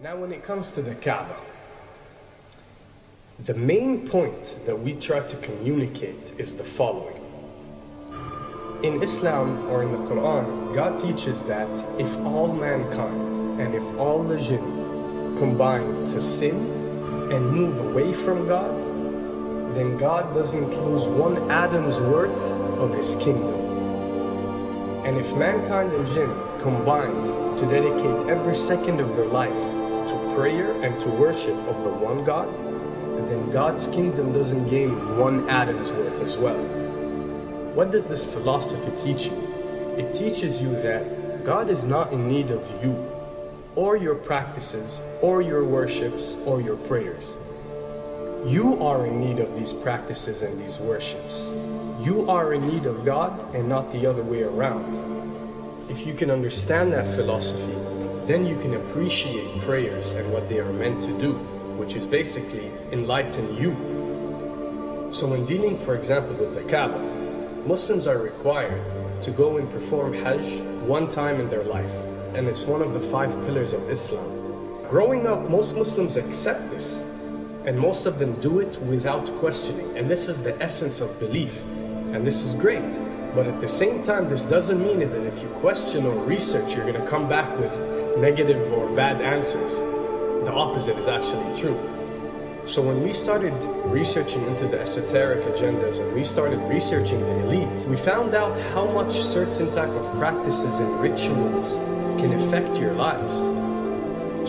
Now when it comes to the Kaaba, the main point that we try to communicate is the following. In Islam or in the Quran, God teaches that if all mankind and if all the jinn combine to sin and move away from God, then God doesn't lose one atom's worth of his kingdom. And if mankind and jinn combined to dedicate every second of their life to prayer and to worship of the one God, then God's kingdom doesn't gain one atom's worth as well. What does this philosophy teach you? It teaches you that God is not in need of you, or your practices, or your worships, or your prayers. You are in need of these practices and these worships. You are in need of God and not the other way around. If you can understand that philosophy, then you can appreciate prayers and what they are meant to do, which is basically enlighten you. So when dealing, for example, with the Kaaba, Muslims are required to go and perform Hajj one time in their life, and it's one of the 5 pillars of Islam. Growing up, most Muslims accept this, and most of them do it without questioning, and this is the essence of belief, and this is great. But at the same time, this doesn't mean that if you question or research, you're going to come back with negative or bad answers. The opposite is actually true. So when we started researching into the esoteric agendas and we started researching the elite, we found out how much certain type of practices and rituals can affect your lives.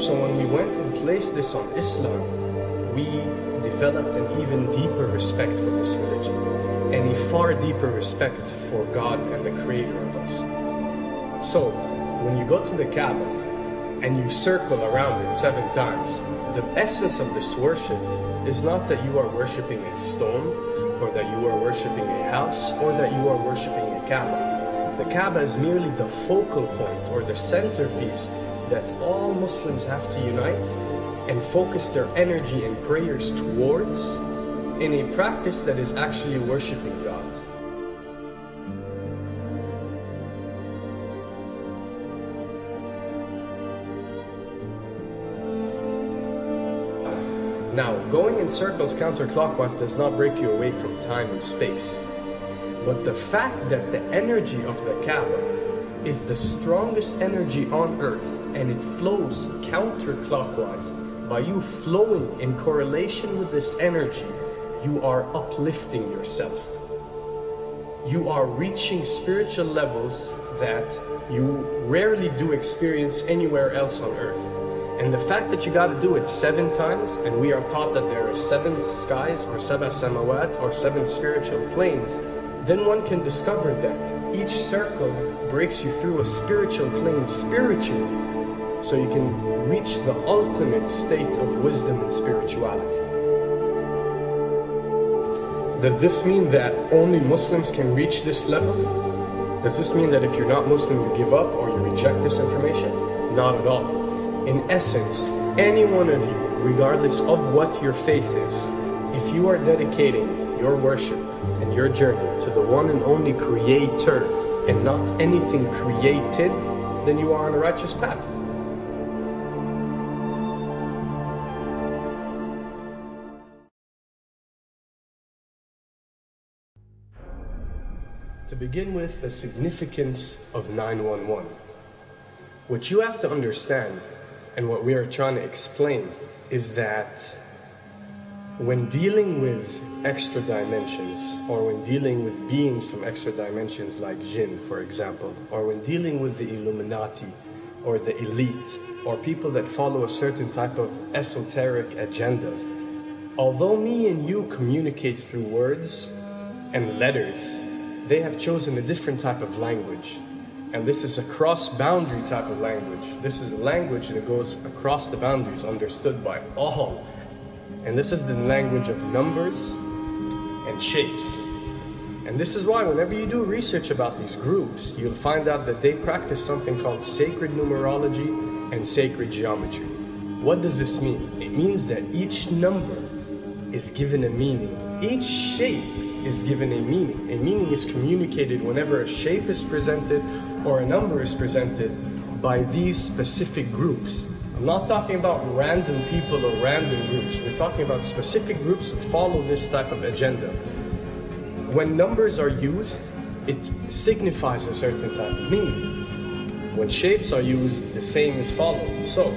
So when we went and placed this on Islam, we developed an even deeper respect for this religion and a far deeper respect for God and the Creator of us. So when you go to the Kaaba and you circle around it 7 times, the essence of this worship is not that you are worshiping a stone, or that you are worshiping a house, or that you are worshiping a Kaaba. The Kaaba is merely the focal point or the centerpiece that all Muslims have to unite and focus their energy and prayers towards in a practice that is actually worshiping God. Now, going in circles counterclockwise does not break you away from time and space. But the fact that the energy of the Kaaba is the strongest energy on earth and it flows counterclockwise, by you flowing in correlation with this energy, you are uplifting yourself. You are reaching spiritual levels that you rarely do experience anywhere else on earth. And the fact that you got to do it 7 times, and we are taught that there are 7 skies or 7 samawat or 7 spiritual planes, then one can discover that each circle breaks you through a spiritual plane spiritually, so you can reach the ultimate state of wisdom and spirituality. Does this mean that only Muslims can reach this level? Does this mean that if you're not Muslim, you give up or you reject this information? Not at all. In essence, any one of you, regardless of what your faith is, if you are dedicating your worship and your journey to the one and only Creator and not anything created, then you are on a righteous path. To begin with, the significance of 911. What you have to understand, and what we are trying to explain, is that when dealing with extra dimensions, or when dealing with beings from extra dimensions like jinn, for example, or when dealing with the Illuminati, or the elite, or people that follow a certain type of esoteric agendas, although me and you communicate through words and letters, they have chosen a different type of language. And this is a cross-boundary type of language. This is a language that goes across the boundaries, understood by all. And this is the language of numbers and shapes. And this is why whenever you do research about these groups, you'll find out that they practice something called sacred numerology and sacred geometry. What does this mean? It means that each number is given a meaning. Each shape is given a meaning. A meaning is communicated whenever a shape is presented or a number is presented by these specific groups. I'm not talking about random people or random groups. We're talking about specific groups that follow this type of agenda. When numbers are used, it signifies a certain type of meaning. When shapes are used, the same is followed. So,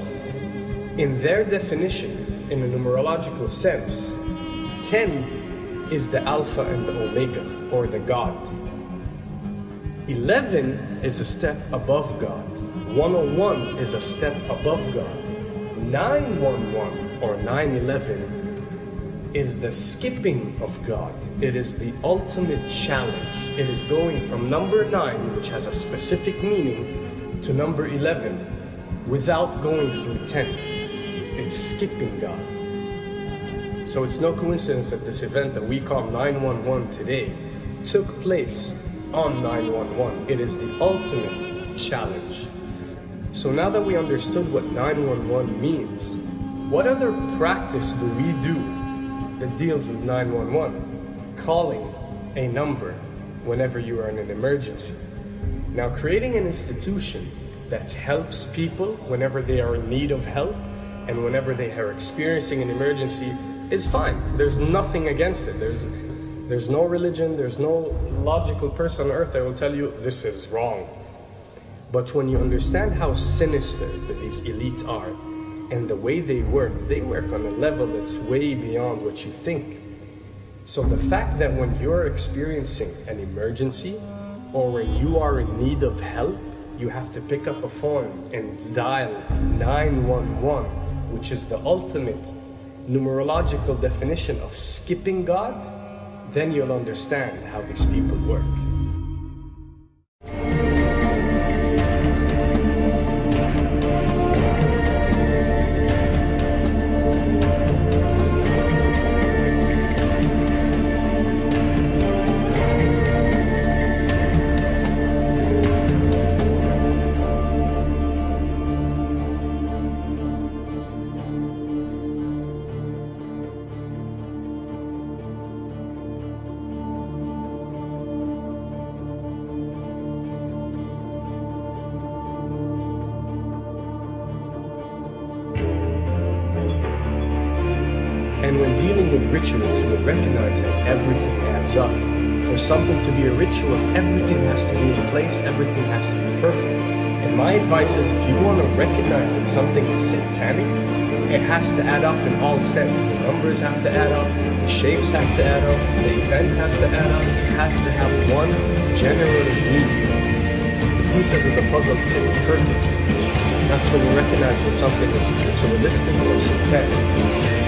in their definition, in a numerological sense, 10 is the Alpha and the Omega, or the God. 11 is a step above God. 101 is a step above God. 911 or 911 is the skipping of God. It is the ultimate challenge. It is going from number 9, which has a specific meaning, to number 11 without going through 10. It's skipping God. So it's no coincidence that this event that we call 911 today took place on 911. It is the ultimate challenge. So now that we understood what 911 means, what other practice do we do that deals with 911? Calling a number whenever you are in an emergency. Now, creating an institution that helps people whenever they are in need of help and whenever they are experiencing an emergency is fine. There's nothing against it. There's no religion, there's no logical person on earth that will tell you this is wrong. But when you understand how sinister that these elite are and the way they work on a level that's way beyond what you think. So the fact that when you're experiencing an emergency or when you are in need of help, you have to pick up a phone and dial 911, which is the ultimate numerological definition of skipping God, then you'll understand how these people work. And when dealing with rituals, you would recognize that everything adds up. For something to be a ritual, everything has to be in place, everything has to be perfect. And my advice is, if you want to recognize that something is satanic, it has to add up in all sense. The numbers have to add up, the shapes have to add up, the event has to add up, it has to have one general meaning. The pieces of the puzzle fit perfectly. That's when you recognize when something is ritualistic or satanic.